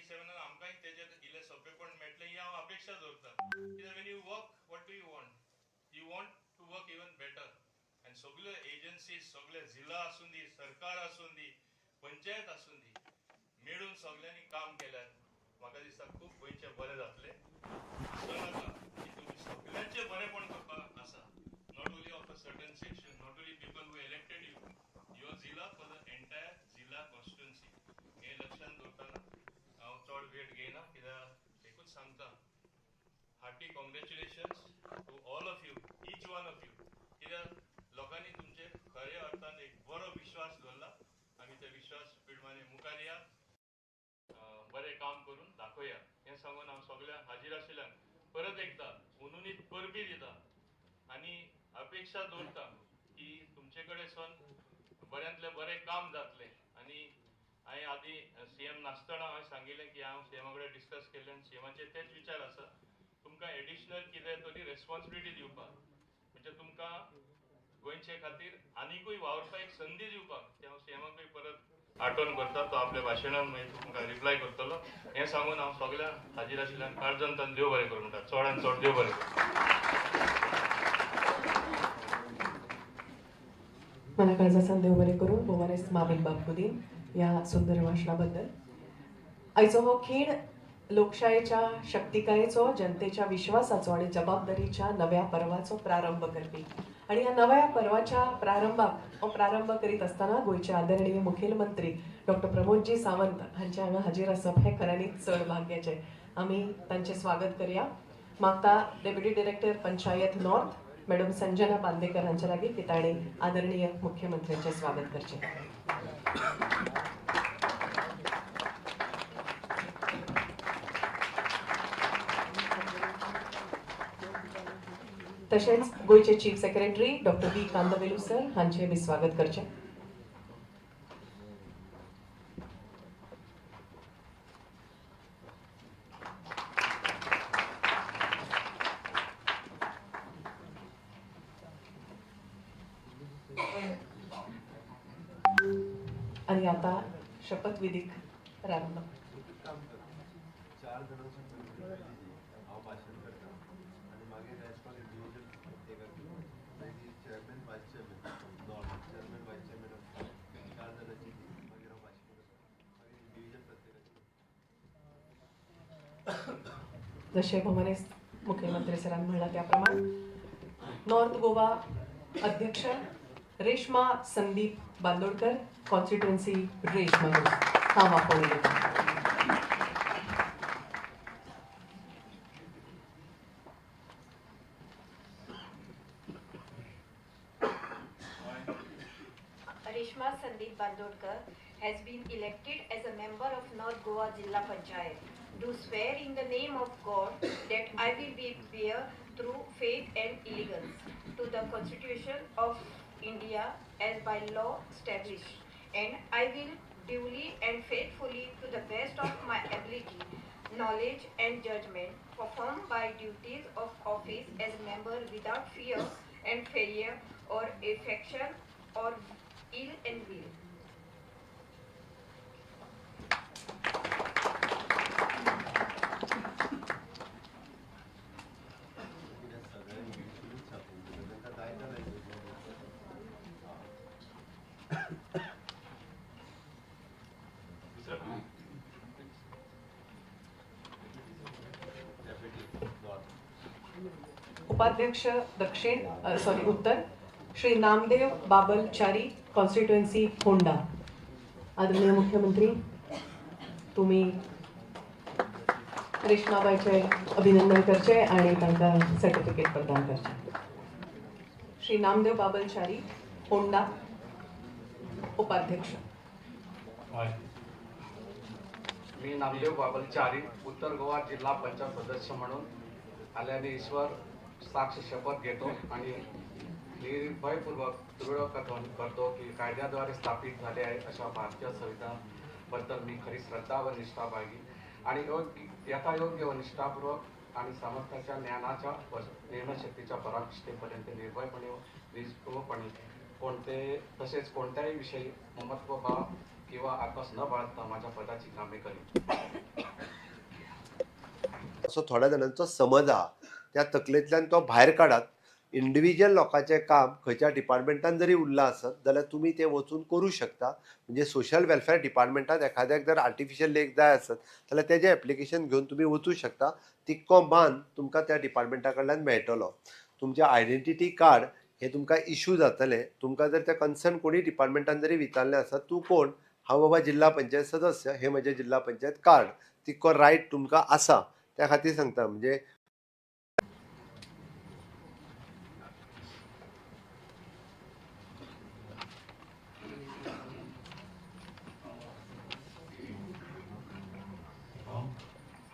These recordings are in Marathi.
27 आमकांय तेजेर इल्ले सोंपेपण मेळटलें ही हांव अपेक्षा दवरतां. कित्याक when you work what do you want to work even better आनी सगळ्यो एजन्सीज सगळे जिल्हा आसूं दी सरकार आसूं दी पंचायत आसूं दी मेळून सगळ्यांनी काम केल्यार म्हाका दिसता खूब गोंयचें बरें जातलें. असो नाका की तुमी सगळ्यांचें बरेंपण करपाक आसा. Not only of a certain section, not only people who elected you जिल्हा फॉर द एंटायर जिल्हा कॉन्स्टिट्युएन्सी. हे लक्षांत दवरतना हांव चड वेळ घेयना कित्याक एकूच सांगता hearty congratulations to all of you, each one of you. कित्याक लोकांनी तुमचेर खऱ्या अर्थान एक बरो विश्वास दवरला. आमी ते विश्वास प्रमाणे मुखार या, बरें काम करून दाखोवया हें सांगून हांव सगळ्या हाजीर आशिल्ल्यांक परत एकदा उनुनीत परबी दिता आनी अपेक्षा दवरता की तुमचे कडेन सावन बऱ्यांतलें बरें काम जातलें. आनी हांवें आदी सीएम नासतना हांवें सांगिल्लें की हांव सीएमा कडेन डिस्कस केल्लें आनी सीएमाचे तेच विचार आसा तुमकां एडिशनल कितें तरी रेस्पॉन्सिबिलिटी दिवपाक, म्हणजे तुमकां गोंयचे खातीर आनिकूय वावरपाक एक संदी दिवपाक. ते हांव सीएमाकूय परत आठवण करता. तो आपल्या भाशणान मागीर तुमकां रिप्लाय करतलो. हें सांगून हांव सगळ्या हाजीर आशिल्ल्यांक काळजंतान देव बरें करूं म्हणटा. चडान चड देव बरें करूं. मला काळजासान देव बरें करूं. बोवारेस मावेल बाबुदीन या सुंदर भाशणाबद्दल. आयचो हो खीण लोकशायेच्या शक्तिकायेचो, जनतेच्या विश्वासाचो आणि जबाबदारीच्या नव्या पर्वाचो प्रारंभ करपी. आणि ह्या नव्या पर्वाच्या प्रारंभ करीत असताना गोयचे आदरणीय मुखेलमंत्री डॉक्टर प्रमोदजी सावंत हांचे हांगा हाजीर आसप हें खऱ्यांनीच चड भाग्याचें. आमी तांचें स्वागत करया. मागता deputy director panchayat north madam Sanjana Bandekar हांचे लागीं की तांणी आदरणीय मुख्यमंत्र्यांचें स्वागत करचें. तशेंच गोयचे चीफ सेक्रेटरी डॉक्टर बी कांदवेलू सर हांचे बी स्वागत करचें. आणि आता शपथविधीक प्रारंभ. जसे भवनेस मुख्यमंत्री सरांनी म्हणला त्याप्रमाणे नॉर्थ गोवा अध्यक्ष रेश्मा संदीप बांदोडकर, कॉन्स्टिट्युएन्सी रेश्मा हा वापरले जातो. Reshma Sandeep Bandodkar has been elected as a member of North Goa Jilla Panchayat. Do swear in the name of God that I will be bear true faith and allegiance to the Constitution of India as by law established, and I will duly and faithfully, to the best of my ability, knowledge and judgment, perform my duties of office as member without fear and failure or affection or ill and will. उपाध्यक्ष उत्तर श्री नामदेव बाबलचारी, कॉन्स्टिट्युएन्सी होंडा. आदरणीय मुख्यमंत्री तुम्ही रेश्माबाईचे अभिनंदन करचे आणि तांकां सर्टिफिकेट प्रदान करचे. श्री नामदेव बाबलचारी, होंडा उपाध्यक्ष. मी नामदेव बाबलचारी, उत्तर गोवा जिल्हा पंचायत सदस्य म्हणून आल्याने ईश्वर साक्ष शपथ घेतो आणि निर्भयपूर्वक दृढ कथन करतो की कायद्याद्वारे स्थापित झाले आहे अशा भारतीय संविधानाबद्दल मी खरी श्रद्धा व निष्ठा बाळगी आणि यथायोग्य व निष्ठापूर्वक आणि सामर्थ्याच्या ज्ञानाच्या व निर्णयशक्तीच्या पराकाष्ठेपर्यंत निर्भयपणे व निष्ठुरपणे तसेच कोणत्याही विषयी ममत्वभाव किंवा आकस न बाळगता माझ्या पदाची कामे करेन. असो थोड्या जाणांचो समज आहा त्या तकलेंतल्यान तो भायर काडात. इंडिव्हिज्युअल लोकांचें काम खंयच्या डिपार्टमेंटान जरी उरलां आसत जाल्यार तुमी तें वचून करूं शकता. म्हणजे सोशल वेलफेअर डिपार्टमेंटात एखाद्याक जर आर्टिफिशियल लेक जाय आसत जाल्यार तेजें एप्लिकेशन घेवन तुमी वचूं शकता. तितको मान तुमकां त्या डिपार्टमेंटा कडल्यान मेळटलो. तुमचें आयडेंटिटी कार्ड हे तुमकां इश्यू जातलें. तुमकां जर त्या कन्सर्न कोणी डिपार्टमेंटान जरी विचारलें आसत तूं कोण, हांव बाबा जिल्हा पंचायत सदस्य, हे म्हजें जिल्हा पंचायत कार्ड, तितको रायट तुमकां आसा. त्या खातीर सांगता. म्हणजे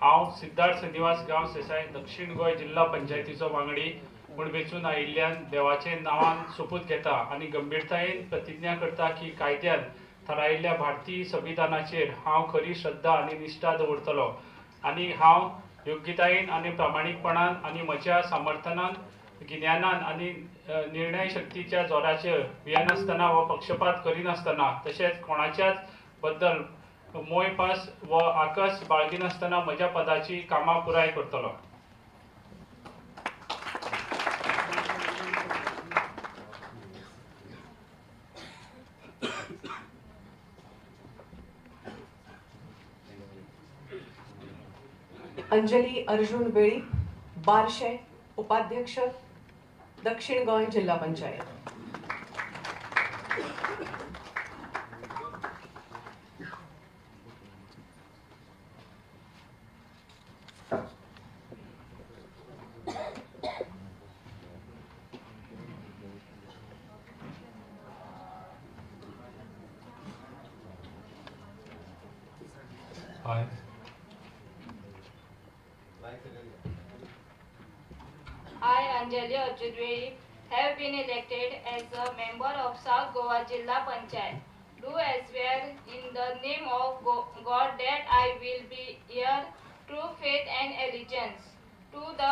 हांव सिद्धार्थ श्रीनिवास गांव देसाय दक्षिण गोंय जिल्हा पंचायतीचो वांगडी म्हूण वेंचून आयिल्ल्यान देवाचे नांवान सोपूत घेता आनी गंभीरतायेन प्रतिज्ञा करता की कायद्यान थारायिल्ल्या भारतीय संविधानाचेर हांव खरी श्रद्धा आनी निश्ठा दवरतलों आनी हांव योग्यतायेन आनी प्रामाणीकपणान आनी म्हज्या सामर्थ्यान गिन्यानान आनी निर्णय शक्तीच्या जोराचेर भियेनासतना वा पक्षपात करिनासतना तशेंच कोणाच्याच बद्दल मोय पास व आकस बाळगिनासतना म्हज्या पदाची कामां पुराय करतलो. अंजली अर्जुन वेळी, बारशे, उपाध्यक्ष, दक्षिण गोंय जिल्हा panchayat. Hi. I, Anjali Arjunvedi, have been elected as a member of South Goa Jilla Panchayat. Do swear in the name of God that I will be here true faith and allegiance to the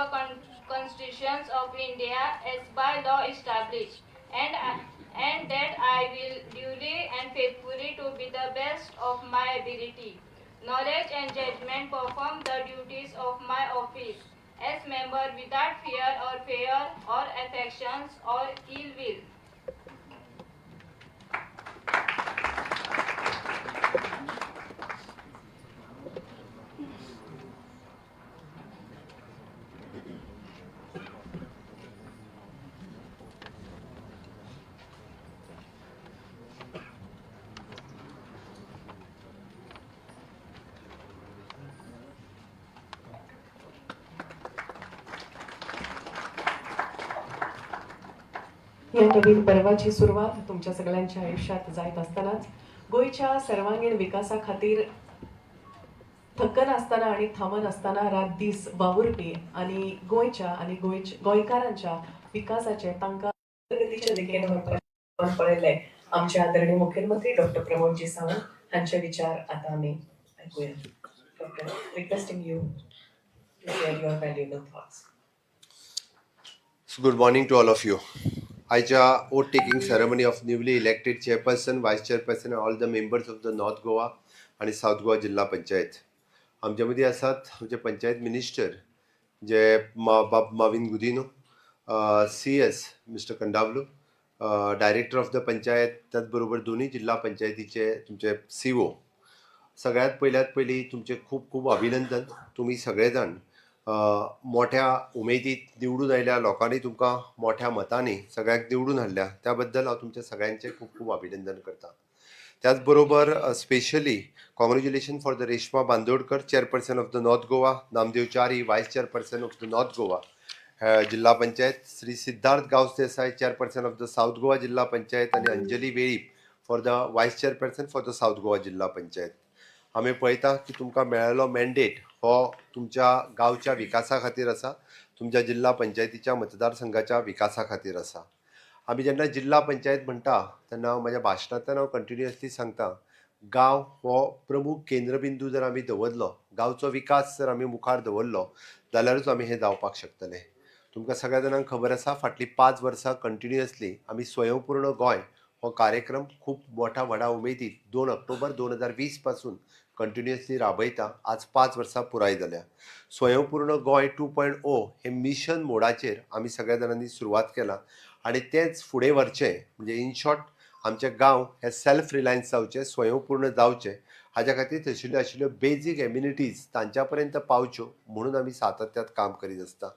constitutions of India as by law established, and that I will duly and faithfully to be the best of my ability, knowledge and judgment perform the duties of my office as member without fear or affections or ill will. या नवीन पर्वाची सुरुवात तुमच्या सगळ्यांच्या आयुष्यात जायत असतानाच गोयच्या सर्वांगीण विकासा खातीर थक्कन असताना आणि थांबन असताना रात दीस वावुरपी आणि गोयच्या आणि गोंयकारांच्या विकासाचे तांकां प्रगतीच्या दिकेन व्हरपाक पळयले आमचे आदरणीय मुख्यमंत्री डॉक्टर प्रमोदजी सावंत हांचे विचार आता आमी ऐकूया. Doctor, requesting you to share your valuable thoughts. Good morning to all of you. आयच्या oath taking ceremony of newly elected chairperson, vice chairperson, all the members of the North Goa आणि साऊथ गोवा जिल्हा पंचायत. आमच्या मदीं आसात आमचे पंचायत मिनिस्टर जे बाब Mauvin Godinho, CS mister Kandavelu, director of the panchayat, त्याच बरोबर दोन्ही जिल्हा पंचायतीचे तुमचे CO. सगळ्यात पयली तुमचे खूब खूब अभिनंदन. तुम्ही सगळे जाण मोठ्या उमेदीत निवडून आयल्या, लोकांनी तुमकां मोठ्या मतांनी सगळ्यांक निवडून हाडल्या, त्या बद्दल हांव तुमच्या सगळ्यांचे खूब खूब अभिनंदन करता. त्याच बरोबर specially congratulation for the Reshma Bandodkar, chairperson of the North Goa, Namdev Chari, vice chairperson of the North Goa जिल्हा panchayat, Shri Siddharth Gawas Desai, chairperson of the south Goa जिल्हा पंचायत, आणि Anjali Velip for the vice chairperson for the south Goa जिल्हा पंचायत. आमी पळयता की तुमकां मेळिल्लो मॅन्डेट हो तुमच्या गांवच्या विकासा खातीर आसा, तुमच्या जिल्हा पंचायतीच्या मतदारसंघाच्या विकासा खातीर आसा. आमी जेन्ना जिल्हा पंचायत म्हणटा तेन्ना हांव म्हाज्या भाशणांतल्यान हांव कंटिन्युअसली सांगता, गांव हो प्रमुख केंद्रबिंदू जर आमी दवरलो, गांवचो विकास जर आमी मुखार दवरलो जाल्यारूच आमी हें जावपाक शकतले. तुमकां सगळ्या जाणांक खबर आसा, फाटलीं 5 वर्सां कंटिन्युअसली आमी स्वयंपूर्ण गोंय हो कार्यक्रम खूप मोठा व्हडा उमेदीत 2 ऑक्टोबर 2020 पासून कंटिन्युअसली राबयता आज 5 वर्सां पुराय जाल्या. स्वयंपूर्ण गोंय 2.0 हे मिशन मोडाचेर आमी सगळ्या जाणांनी सुरवात केला आणि तेच फुडें व्हरचें म्हणजे इन शॉर्ट आमचे गांव हे सेल्फ रिलायन्स जावचे, स्वयंपूर्ण जावचे हाज्या खातीर तशिल्ल्यो आशिल्ल्यो बेजीक एम्युनिटीज तांच्या पर्यंत पावच्यो म्हणून आमी सातत्यात काम करीत आसता.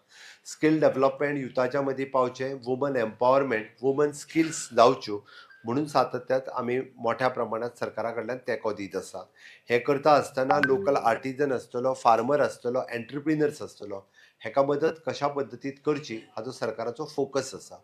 स्कील डेव्हलपमेंट युथाच्या मदीं पावचें, वुमन एम्पावरमेंट, वुमन स्किल्स जावच्यो म्हणून सातत्यात आमी मोठ्या प्रमाणात सरकारा कडल्यान तेंको दीत आसा. हे करता आसतना लोकल आर्टिजन आसतलो, फार्मर आसतलो, एंटरप्रिनर्स आसतलो हेका मदत कशा पद्दतीत करची हाचो सरकाराचो फोकस आसा.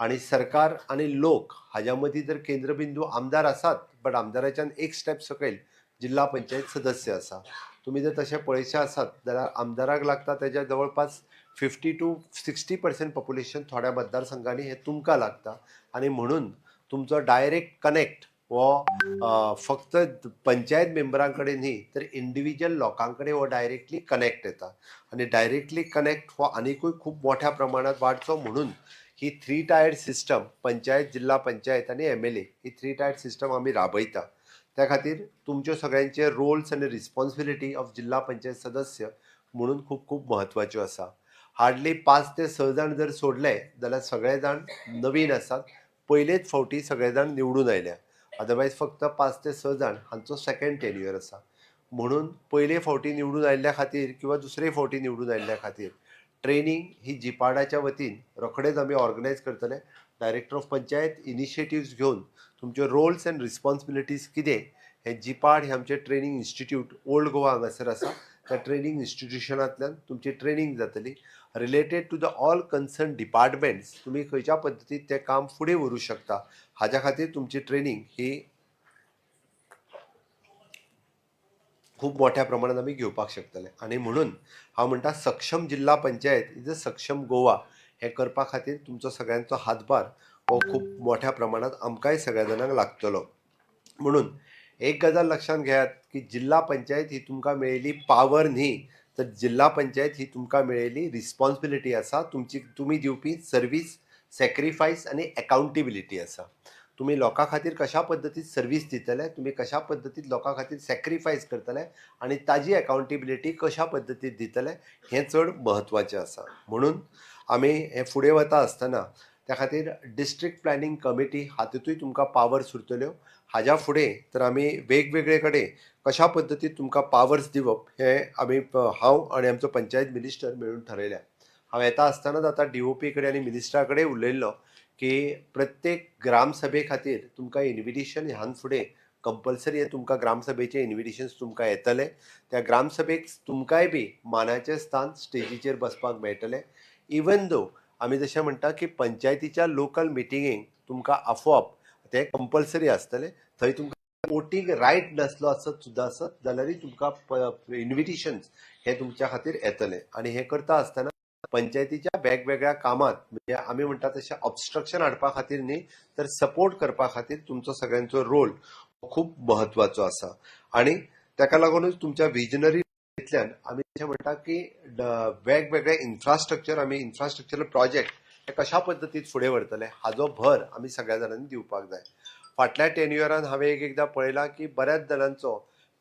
आणि सरकार आणि लोक हाज्या मदीं जर केंद्रबिंदू आमदार आसात बट आमदाराच्यान एक स्टेप सकयल जिल्हा पंचायत सदस्य आसा. तुम्ही जर तशें पळयशे आसात जाल्यार आमदाराक लागता तेच्या जवळपास 50 to 60% पॉप्युलेशन थोड्या मतदारसंघांनी हे तुमकां लागता आणि म्हणून तुमचो डायरेक्ट कनेक्ट हो फक्त पंचायत मेंबरां कडेन न्ही तर इंडिविज्युअल लोकां कडेन हो डायरेक्टली कनेक्ट येता आणि डायरेक्टली कनेक्ट हो आनिकूय खूब मोठ्या प्रमाणात वाडचो म्हणून ही 3 टायर्ड सिस्टम पंचायत, जिल्हा पंचायत आणि MLA ही 3 टायर्ड सिस्टम आमी राबयता. त्या खातीर तुमच्यो सगळ्यांचे रोल्स आनी रिस्पॉन्सिबिलिटी ऑफ जिल्हा पंचायत सदस्य म्हणून खूब खूब म्हत्वाच्यो आसा. हार्डली 5 ते 6 जाण जर सोडले जाल्यार सगळे जाण नवीन आसात, पयलेच फावटी सगळे जाण निवडून आयल्या. अदरवायज फक्त 5 ते 6 जाण हांचो सेकंड टेन्युअर आसा. म्हणून पयले फावटी निवडून आयिल्ल्या खातीर किंवा दुसरे फावटी निवडून आयिल्ल्या खातीर ट्रेनिंग ही जिपाडाच्या वतीन रोखडेच आमी ऑर्गनायज करतले. डायरेक्टर ऑफ पंचायत इनिशिएटिव्स घेवन तुमचे रोल्स एंड रिस्पॉन्सिबिलिटीज कितें हे जिपाड हे आमचे ट्रेनिंग इन्स्टिट्यूट ओल्ड गोवा हांगासर आसा. त्या ट्रेनिंग इन्स्टिट्यूशनांतल्यान तुमची ट्रेनिंग जातली related to the all concern departments. तुमी खंयच्या पद्दतीन तें काम फुडें व्हरूंक शकता हाज्या खातीर तुमची ट्रेनिंग ही खूब मोठ्या प्रमाणात आमी घेवपाक शकतले. आणि म्हणून हांव म्हणटा सक्षम जिल्हा पंचायत इज अ सक्षम गोवा हे करपा खातीर तुमचो सगळ्यांचो हातभार हो खूब मोठ्या प्रमाणात आमकांय सगळ्या जाणांक लागतलो. म्हणून एक गजाल लक्षात घेयात की जिल्हा पंचायत ही तुमकां मेळिल्ली पावर न्ही तर जिल्हा पंचायत ही तुमकां मेळिल्ली रिस्पॉन्सिबिलिटी आसा. तुमी दिवपी सर्वीस, सॅक्रिफायस आनी अकाउंटेबिलिटी आसा. तुम्ही लोकां खातीर कशा पद्दतीन सर्वीस दितले, तुम्ही कशा पद्दतीन लोकां खातीर सॅक्रिफायस करतले आनी ताजी अकाउंटेबिलिटी कशा पद्दतीन दितले हें चड म्हत्वाचें आसा. म्हणून आमी हे फुडें वता आसतना त्या खातीर डिस्ट्रिक्ट प्लॅनिंग कमिटी हातूंतूय तुमकां पावर्स उरतल्यो. हाज्या फुडें तर आमी वेगवेगळे कडेन कशा पद्दतीन तुमकां पावर्स दिवप हे आमी हांव आनी आमचो पंचायत मिनिस्टर मेळून ठरयल्या. हांव येता आसतनाच आतां DOP कडेन आनी मिनिस्टरा कडेन उलयल्लो की प्रत्येक ग्रामसभे खातीर तुमकां इन्विटेशन ह्यान फुडें कंपल्सरी तुमकां ग्रामसभेचे इन्विटेशन्स तुमकां येतले. त्या ग्रामसभेक तुमकांय बी मानाचें स्थान स्टेजीचेर बसपाक मेळटलें. इवन दो आमी जशें म्हणटा की पंचायतीच्या लोकल मिटिंगेक तुमकां आपोआप ते कंपल्सरी आसतले. थंय तुमकां वोटींग रायट नसलो आसत सुद्दां आसत जाल्यारूय तुमकां इन्विटेशन्स हे तुमच्या खातीर येतले. आनी हे करता आसतना पंचायतीच्या वेगवेगळ्या कामात म्हणजे आमी म्हणटा तशें ऑब्स्ट्रक्शन हाडपा खातीर न्ही तर सपोर्ट करपा खातीर तुमचो सगळ्यांचो रोल खूब म्हत्वाचो आसा. आनी ताका लागूनच तुमच्या विजनरींतल्यान आमी अशें म्हणटा की वेगवेगळे इन्फ्रास्ट्रक्चरल प्रोजेक्ट हे कशा पद्दतीन फुडें व्हरतले हाजो भर आमी सगळ्या जाणांनी दिवपाक जाय. फाटल्या टेन्युअरान हांवें एकदां पळयलां की बऱ्याच जाणांचो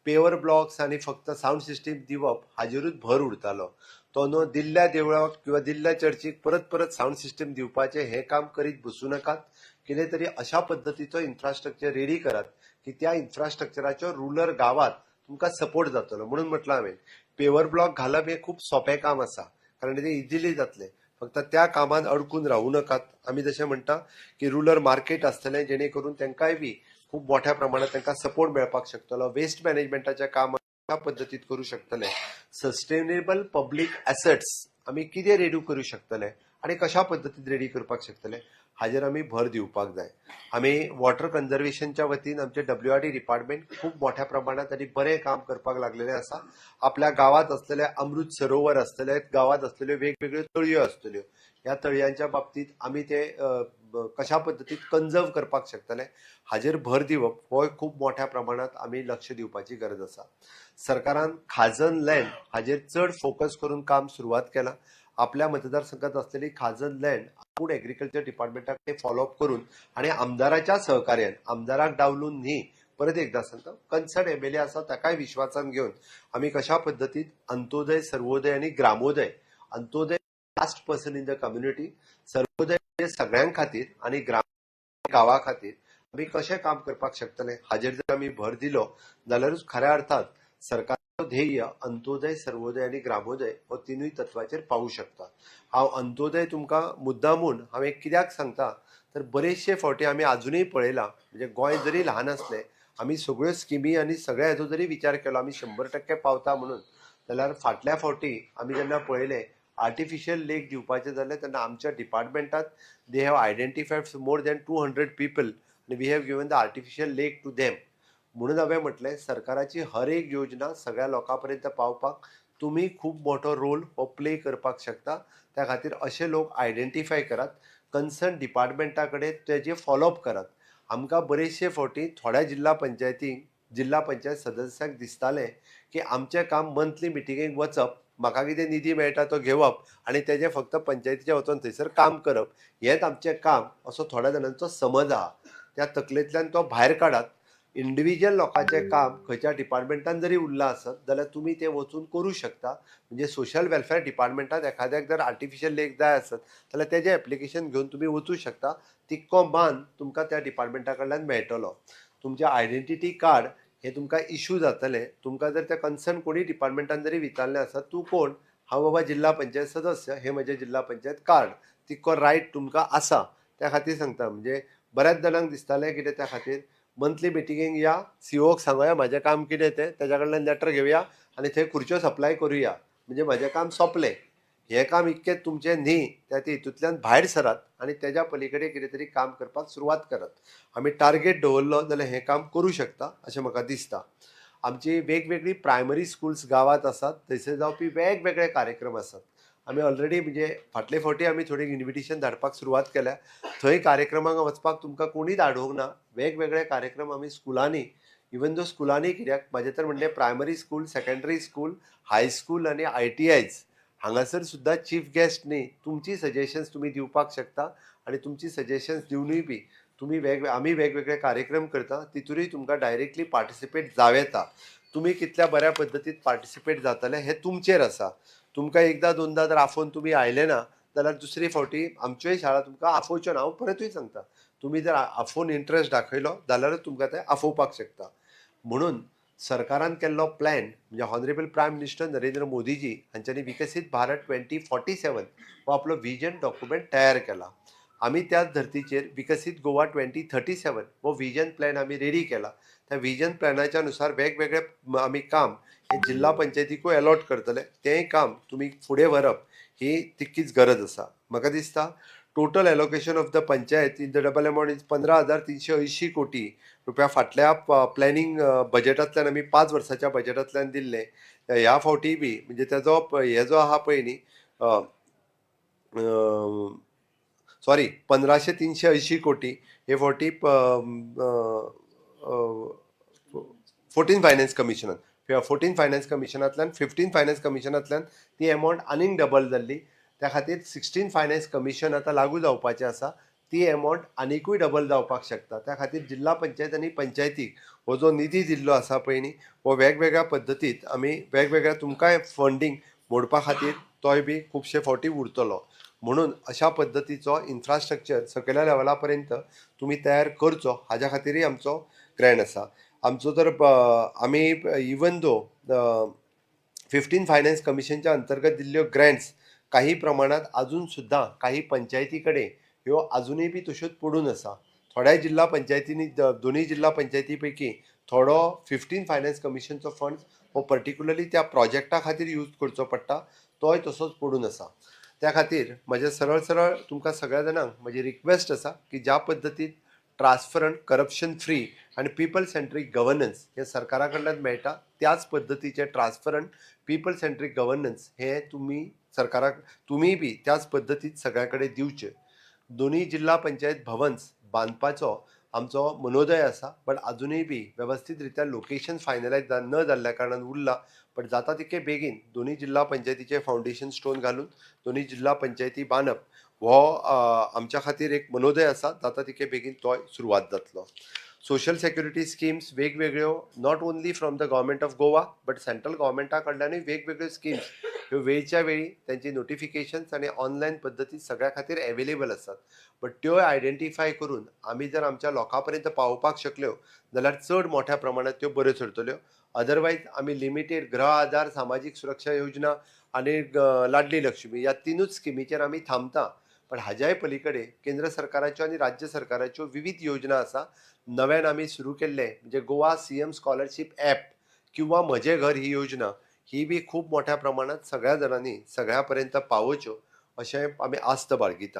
पेवर ब्लॉक्स आनी फक्त सावंड सिस्टीम दिवप हाजेरूच भर उरतालो. तो न्हू दिल्ल्या देवळाक किंवा दिल्ल्या चर्चीक परत परत सावंड सिस्टीम दिवपाचें हें काम करीत बसूं नाकात. कितें तरी अशा पद्दतीचो इन्फ्रास्ट्रक्चर रेडी करात की त्या इन्फ्रास्ट्रक्चराचो रुरल गावात तुमकां सपोर्ट जातलो. म्हणून म्हटलं हांवें पेवर ब्लॉक घालप हें खूब सोंपें काम आसा कारण तें इजिली जातलें. फक्त त्या कामात अडकून रावूं नाकात. आमी जशें म्हणटा की रुरल मार्केट आसतलें जेणे करून तांकांय बी खूब मोठ्या प्रमाणात तांकां सपोर्ट मेळपाक शकतलो. वेस्ट मॅनेजमेंटाचें काम कशा पद्दतीन करूं शकतले, सस्टेनेबल पब्लीक एसेट्स आमी कितें रेडी करूं शकतले आनी कशा पद्दतीन रेडी करपाक शकतले हाजेर आमी भर दिवपाक जाय. आमी वॉटर कन्जर्वेशनच्या वतीन आमचे WRD डिपार्टमेंट खूब मोठ्या प्रमाणात आनी बरें काम करपाक लागलेलें आसा. आपल्या गावात असलेले अमृत सरोवर आसतले, गावात असलेल्यो वेगवेगळ्यो तळयो आसतल्यो, ह्या तळयांच्या बाबतीत आमी ते कशा पद्दतीन कन्जर्व करपाक शकतले हाजेर भर दिवप हो खूब मोठ्या प्रमाणात आमी लक्ष दिवपाची गरज आसा. सरकारान खाजन लँड हाजेर चड फोकस करून काम सुरवात केलां. आपल्या मतदारसंघात असलेली खाजण लँड आपण ॲग्रिकल्चर डिपार्टमेंटाकडे फॉलोअप करून आणि आमदाराच्या सहकार्यान आमदाराक डावलून न्ही परत एकदा सांगता कन्सर्न एमएलए आसा ताकाय विश्वासान घेवन आम्ही कशा पद्दतीत अंत्योदय सर्वोदय आणि ग्रामोदय अंत्योदय last person in the community सर्वोदय म्हणजे सगळ्यां खातीर आणि ग्राम गावा खातीर आम्ही कशें काम करपाक शकतले हाजेर जर आम्ही भर दिलो जाल्यारूच खऱ्या अर्थात सरकारचो ध्येय अंत्योदय सर्वोदय आणि ग्रामोदय हो तिनूय तत्वाचेर पावू शकता. हांव अंत्योदय तुमकां मुद्दामून हांवें कित्याक सांगता तर बरेचशे फावटी आमी आजुनूय पळयला म्हणजे गोंय जरी ल्हान असलें आमी सगळ्यो स्किमी आनी सगळ्या हेचो जरी विचार केलो आमी 100% पावता म्हणून जाल्यार फाटल्या फावटी आमी जेन्ना पळयलें आर्टिफिशियल लेक दिवपाचें जालें तेन्ना आमच्या डिपार्टमेंटात they have identified more than 200 people आनी we have given the artificial lake to them. म्हणून हांवें म्हटलें सरकाराची हर एक योजना सगळ्या लोकां पर्यंत पावपाक तुमी खूब मोठो रोल हो प्ले करपाक शकता. त्या खातीर अशे लोक आयडेंटिफाय करात कन्सर्न डिपार्टमेंटा कडेन तेजे फॉलोअप करात. आमकां बरेचशे फावटी थोड्या जिल्हा पंचायत सदस्यांक दिसतालें की आमचें काम मंथली मिटिंगेक वचप म्हाका कितें निधी मेळटा तो घेवप आनी तेजें फक्त पंचायतीचे वचून थंयसर काम करप हेंच आमचें काम असो थोड्या जाणांचो समज आहा. त्या तकलेंतल्यान तो भायर काडात. इंडिव्हिज्युअल लोकांचें काम खंयच्या डिपार्टमेंटान जरी उरलां आसत जाल्यार तुमी तें वचून करूं शकता. म्हणजे सोशल वेलफेअर डिपार्टमेंटात एखाद्याक जर आर्टिफिशियल लेक जाय आसत जाल्यार तेजें एप्लिकेशन घेवन तुमी वचूं शकता. तितको मान तुमकां त्या डिपार्टमेंटा कडल्यान मेळटलो. तुमचें आयडेंटिटी कार्ड हे तुमकां इश्यू जातलें. तुमकां जर त्या कन्सर्न कोणी डिपार्टमेंटान जरी विचारलें आसत तूं कोण हांव बाबा जिल्हा पंचायत सदस्य हे म्हजें जिल्हा पंचायत कार्ड तितको रायट तुमकां आसा. त्या खातीर सांगता म्हणजे बऱ्याच जाणांक दिसतालें कितें त्या खातीर मंथली मिटिंगेक या सीओक सांगुया म्हाजें काम कितें तें तेज्या कडल्यान लेटर घेवया आनी थंय खुर्च्यो सप्लाय करुया म्हणजे म्हजें काम सोंपलें. हें काम इतकें तुमचें न्ही त्या हितूंतल्यान भायर सरात आनी तेज्या पलीकडे कितें तरी काम करपाक सुरवात करात. आमी टार्गेट दवरलो जाल्यार हें काम करूं शकता अशें म्हाका दिसता. आमची वेगवेगळी प्रायमरी स्कुल्स गांवांत आसात थंयसर जावपी वेगवेगळे कार्यक्रम आसात. आमी ऑलरेडी म्हणजे फाटले फावटी आमी थोडी इन्विटेशन धाडपाक सुरवात केल्या. थंय कार्यक्रमाक वचपाक तुमकां कोणीच आडोवंक ना. वेगवेगळे कार्यक्रम आमी स्कुलांनी इवन दो स्कुलांनी कित्याक म्हाजें तर म्हणलें primary school secondary school high school आनी ITIs हांगासर सुद्दां चीफ गेस्ट न्ही तुमची सजेशन्स तुमी दिवपाक शकता आनी तुमची सजेशन्स दिवनूय बी तुमी आमी वेगवेगळे कार्यक्रम करता तितूनय तुमकां डायरेक्टली पार्टिसिपेट जावं येता. तुमी कितल्या बऱ्या पद्दतीन पार्टिसिपेट जातले हें तुमचेर आसा. तुमकां एकदां दोनदां जर आफोवन तुमी आयले ना जाल्यार दुसरी फावटी आमच्योय शाळा तुमकां आफोवच्यो ना. हांव परतूय सांगता तुमी जर आफोवन इंट्रस्ट दाखयलो जाल्यारूच तुमकां ते आफोवपाक शकता. म्हणून सरकारान केल्लो प्लॅन म्हणजे honourable prime minister Narendra Modiji हांच्यांनी विकसीत भारत 2047 हो आपलो विजन डॉक्युमेंट तयार केला. आमी त्याच धर्तीचेर विकसीत गोवा 2037 हो विजन प्लॅन आमी रेडी केला. त्या विजन प्लॅनाच्या नुसार वेगवेगळे आमी काम हे जिल्हा पंचायतीकूय अलॉट करतले. तेंय काम तुमी फुडें व्हरप ही तितकीच गरज आसा. म्हाका दिसता total allocation of the panchayat in the double amount is 15,380 कोटी रुपया फाटल्या प्लॅनिंग बजेटांतल्यान आमी 5 वर्साच्या बजेटांतल्यान दिल्ले. ह्या फावटी बी म्हणजे तेजो हे जो आहा पळय न्ही 15,380 कोटी हे फावटी 14 फायनान्स कमिशनांतल्यान 15 फायनान्स कमिशनांतल्यान ती अमावंट आनीक डबल जाल्ली. त्या खातीर 16 फायनान्स कमिशन आतां लागू जावपाचें आसा. ती अमावंट आनीकूय डबल जावपाक शकता. त्या खातीर जिल्हा पंचायत आनी पंचायतीक हो जो निधी दिल्लो आसा पळय न्ही हो वेगवेगळ्या पद्दतीत आमी वेगवेगळ्या तुमकांय फंडींग मोडपा खातीर तोय बी खुबशे फावटी उरतलो. म्हणून अशा पद्दतीचो इन्फ्रास्ट्रक्चर सकयल्या लेवला पर्यंत तुमी तयार करचो हाज्या खातीरय आमचो ग्रँड आसा. आमचो जर आमी इवन दो 15 फायनान्स कमिशनच्या अंतर्गत दिल्ल्यो ग्रँट्स काही प्रमाणात अजून सुद्दां काही पंचायती कडेन ह्यो अजुनूय बी तश्योच पडून आसा. थोड्या जिल्हा पंचायतींनी दोनूय जिल्हा पंचायती पैकी थोडो 15 फायनान्स कमिशनचो फंड हो पर्टिक्युलरली त्या प्रोजेक्टा खातीर यूज करचो पडटा तोय तसोच पडून आसा. त्या खातीर म्हजें सरळ तुमकां सगळ्या जाणांक म्हजी रिक्वेस्ट आसा की ज्या पद्दतीन ट्रान्सपरंट करप्शन फ्री आनी पीपल सेंट्रीक गव्हर्नन्स हे सरकारा कडल्यान मेळटा त्याच पद्दतीचे ट्रान्सपरंट पीपल सेंट्रीक गव्हर्नन्स हे तुमी सरकाराक तुमी बी त्याच पद्दतीन सगळ्या कडेन दिवचे. दोनूय जिल्हा पंचायत भवन्स बांदपाचो आमचो मनोदय आसा, बट अजुनूय बी व्यवस्थीत रित्या लोकेशन फायनलायज न जाल्ल्या कारणान उरला. बट जाता तितके बेगीन दोनूय जिल्हा पंचायतीचे फावंडेशन स्टोन घालून दोनूय जिल्हा पंचायती बांदप हो आमच्या खातीर एक मनोदय आसा. जाता तितके बेगीन तोय सुरवात जातलो. सोशल सेक्युरिटी स्किम्स वेगवेगळ्यो not only from the government of Goa but central गव्हर्मेंटा कडल्यानूय वेगवेगळ्यो स्किम्स ह्यो वेळच्या वेळी त्यांची नोटिफिकेशन्स आनी ऑनलायन पद्दती सगळ्या खातीर अवेलेबल आसात. बट त्यो आयडेंटिफाय करून आमी जर आमच्या लोकां पर्यंत पावोवपाक शकल्यो जाल्यार चड मोठ्या प्रमाणात त्यो बऱ्यो सरतल्यो. अदरवायज आमी लिमिटेड गृह आधार, सामाजीक सुरक्षा योजना आनी लाडली लक्ष्मी ह्या तिनूच स्किमीचेर आमी थांबता. पण हाज्याय पलीकडे केंद्र सरकाराच्यो आनी राज्य सरकाराच्यो विविध योजना आसा. नव्यान आमी सुरू केल्ले म्हणजे गोवा CM स्कॉलरशीप ॲप किंवा म्हजें घर ही योजना ही बी खूब मोठ्या प्रमाणात सगळ्या जाणांनी सगळ्या पर्यंत पावोवच्यो अशें आमी आस्त बाळगिता.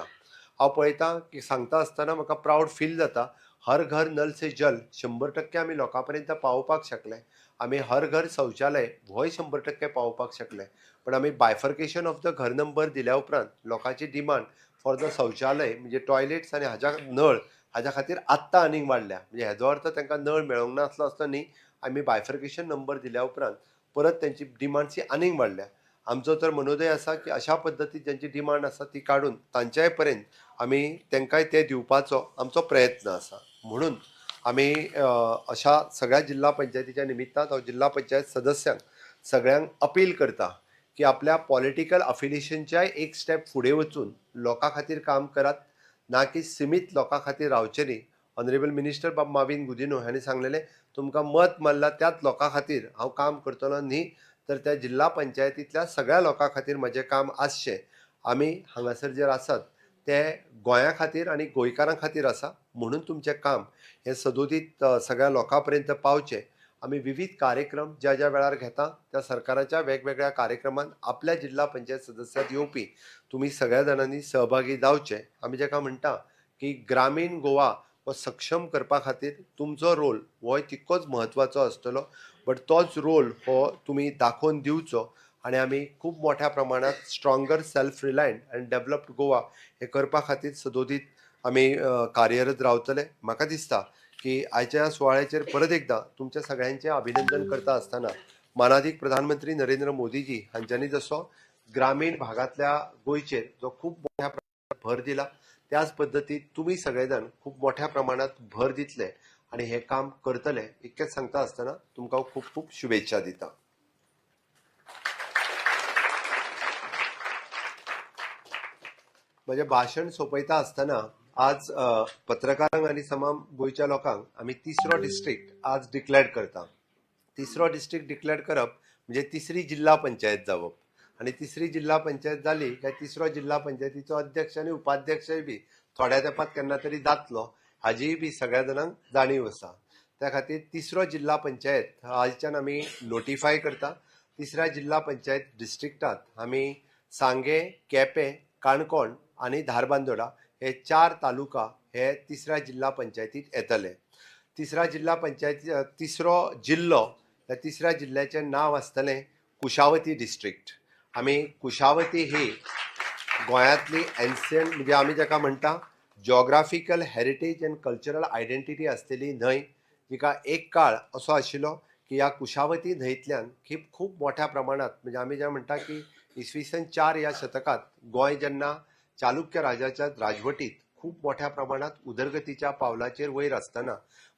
हांव पळयतां की सांगता आसतना म्हाका प्रावड फील जाता. हर घर नल से जल 100% आमी लोकां पर्यंत पावोवपाक शकले. आमी हर घर शौचालय होय 100% पावोवपाक शकले. पण आमी बायफर्केशन ऑफ द घर नंबर दिल्या उपरांत लोकांची डिमांड फॉर द शौचालय म्हणजे टॉयलेट्स आनी हाज्या नळ हाज्या खातीर आत्तां आनीक वाडल्या. म्हणजे हेजो अर्थ तांकां नळ मेळोंक नासलो असतो न्ही. आमी बायफर्केशन नंबर दिल्या उपरांत परत त्यांची डिमांड्स आनीक वाडल्या. आमचो तर मनोदय आसा की अशा पद्दतीन ज्यांची डिमांड आसा ती काडून तांच्याय पर्यंत आमी तांकांय ते दिवपाचो आमचो प्रयत्न आसा. म्हणून आमी अशा सगळ्या जिल्हा पंचायतीच्या निमित्तान हांव जिल्हा पंचायत सदस्यांक सगळ्यांक अपील करता की आपल्या पॉलिटिकल अफिलिएशनच्याय एक स्टेप फुडें वचून लोकां खातीर काम करात, ना की सीमित लोकां खातीर रावचें न्ही. ऑनरेबल मिनिस्टर बाब माविन गुदिनो हांणी सांगलेलें तुमकां मत मारला त्याच लोकां खातीर हांव काम करतलो न्ही, तर त्या जिल्हा पंचायतींतल्या सगळ्या लोकां खातीर म्हजें काम आसचें. आमी हांगासर जे आसात ते गोंया खातीर आनी गोंयकारां खातीर आसा. म्हणून तुमचें काम हें सदोदीत सगळ्या लोकां पर्यंत पावचें. आमी विविध कार्यक्रम ज्या ज्या वेळार घेता त्या सरकाराच्या वेगवेगळ्या कार्यक्रमांत आपल्या जिल्हा पंचायत सदस्यांत येवपी तुमी सगळ्या जाणांनी सहभागी जावचे. आमी जेका म्हणटा की ग्रामीण गोवा हो सक्षम करपा खातीर तुमचो रोल हो तितकोच म्हत्वाचो आसतलो. बट तोच रोल हो तुमी दाखोवन दिवचो आनी आमी खूब मोठ्या प्रमाणात स्ट्रॉंगर सेल्फ रिलायंट आनी डेव्हलप्ड गोवा हे करपा खातीर सदोदीत आमी कार्यरत रावतले. म्हाका दिसता की आयच्या ह्या सुवाळ्याचेर परत एकदा तुमच्या सगळ्यांचें अभिनंदन करता आसतना मानाधीक प्रधानमंत्री नरेंद्र मोदीजी हांच्यांनी जसो ग्रामीण भागातल्या गोंयचेर जो खूब मोठ्या प्रमाणात भर दिला त्याच पद्दतीत तुमी सगळे जाण खूब मोठ्या प्रमाणात भर दितले आनी हे काम करतले इतकेंच सांगता आसतना तुमकां खूब खूब शुभेच्छा दिता. म्हजें भाशण सोंपयता आसतना आज पत्रकारांक आनी तमाम गोंयच्या लोकांक आमी तिसरो डिस्ट्रिक्ट आज डिक्लेअर करता. तिसरो डिस्ट्रिक्ट डिक्लेअर करप म्हणजे तिसरी जिल्हा पंचायत जावप आनी तिसरी जिल्हा पंचायत जाली काय तिसरो जिल्हा पंचायतीचो अध्यक्ष आनी उपाध्यक्षय बी थोड्या तेंपात केन्ना तरी जातलो हाजीय बी सगळ्या जाणांक जाणीव आसा. त्या खातीर तिसरो जिल्हा पंचायत आयच्यान आमी नोटिफाय करता. तिसऱ्या जिल्हा पंचायत डिस्ट्रिक्टात आमी सांगे, केपें, काणकोण आनी धारबांदोडा हे 4 तालुका हे तिसऱ्या जिल्हा पंचायतीत येतले. तिसऱ्या जिल्हा पंचायती तिसरो जिल्लो त्या तिसऱ्या जिल्ल्याचें नांव आसतलें कुशावती डिस्ट्रिक्ट. आमी कुशावती ही गोंयांतली एन्शियंट म्हणजे आमी जाका म्हणटा geographical heritage end cultural identity आसलेली न्हंय, जिका एक काळ असो आशिल्लो की ह्या कुशावती न्हंयतल्यान खूब मोठ्या प्रमाणात म्हणजे आमी जे म्हणटा की इसवी 4 ह्या शतकात गोंय जेन्ना चालुक्य राजाच्या राजवटीत खूब मोठ्या प्रमाणात उदरगतीच्या पावलाचेर वयर आसतना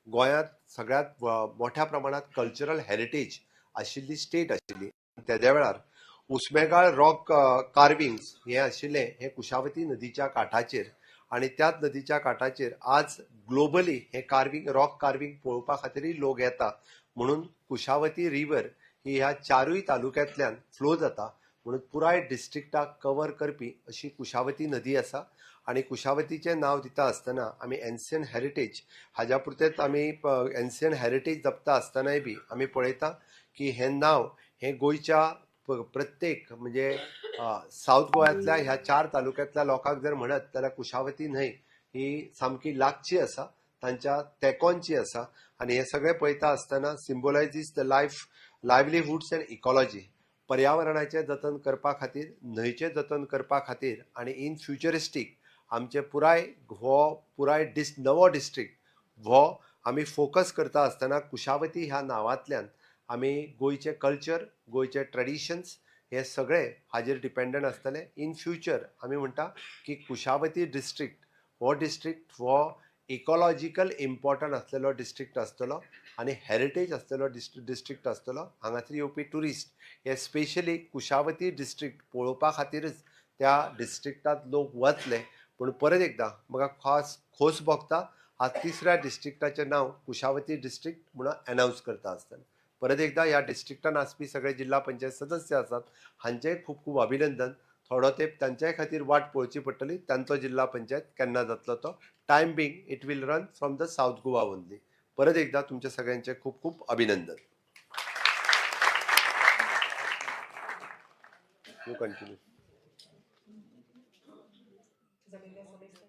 गोंयांत सगळ्यात मोठ्या प्रमाणात कल्चरल हेरिटेज आशिल्ली स्टेट आशिल्ली. तेद्या वेळार उस्मेगाळ रॉक कार्विंग्स हे आशिल्ले हे कुशावती नदीच्या काठाचेर आनी त्याच नदीच्या काठाचेर आज ग्लोबली हे रॉक कार्विंग पळोवपा खातीरय लोक येता. म्हणून कुशावती रिवर ही ह्या 4 तालुक्यांतल्यान फ्लो जाता. म्हणून पुराय डिस्ट्रिक्टाक कवर करपी अशी कुशावती नदी आसा आनी कुशावतीचें नांव दिता आसतना आमी एन्शियंट हेरिटेज हाज्या पुरतेंच आमी एन्शियंट हेरिटेज जपता आसतनाय बी आमी पळयता की हें नांव हें गोंयच्या प्रत्येक म्हणजे साऊथ गोंयांतल्या ह्या 4 तालुक्यांतल्या लोकांक जर म्हणत जाल्यार कुशावती न्हंय ही सामकी लागची आसा, तांच्या तेंकोनची आसा आनी हे सगळें पळयता आसतना सिम्बोलायजीस द लायव्हलीहुड्स एंड इकॉलॉजी. पर्यावरणाचें जतन करपा खातीर, न्हंयचें जतन करपा खातीर आनी इन फ्युचरिस्टीक आमचे पुराय नवो डिस्ट्रिक्ट हो आमी फोकस करता आसतना कुशावती ह्या नांवांतल्यान आमी गोंयचें कल्चर, गोंयचे ट्रेडिशन्स हे सगळे हाजेर डिपेंडंट आसतले. इन फ्युचर आमी म्हणटा की कुशावती डिस्ट्रिक्ट हो इकॉलॉजिकल इम्पॉर्टंट आसलेलो डिस्ट्रिक्ट आसतलो आनी हेरिटेज आसलेलो डिस्ट्रिक्ट आसतलो. हांगासर येवपी ट्युरिस्ट हे स्पेशली कुशावती डिस्ट्रिक्ट पळोवपा खातीरच त्या डिस्ट्रिक्टांत लोक वतले. पूण परत एकदां म्हाका खोस भोगता आज 3ऱ्या डिस्ट्रिक्टाचें नांव कुशावती डिस्ट्रिक्ट म्हणून अनावन्स करता आसतना. परत एकदां ह्या डिस्ट्रिक्टान आसपी सगळे जिल्हा पंचायत सदस्य आसात हांचेय खूब खूब अभिनंदन. थोडो तेंप तांच्याय खातीर वाट पळोवची पडटली. तांचो जिल्हा पंचायत केन्ना जातलो तो. Time being it will run from the south Goa only. परत एकदां तुमच्या सगळ्यांचे खूब खूब अभिनंदन. You continue. जमिल्ल्या सदस्य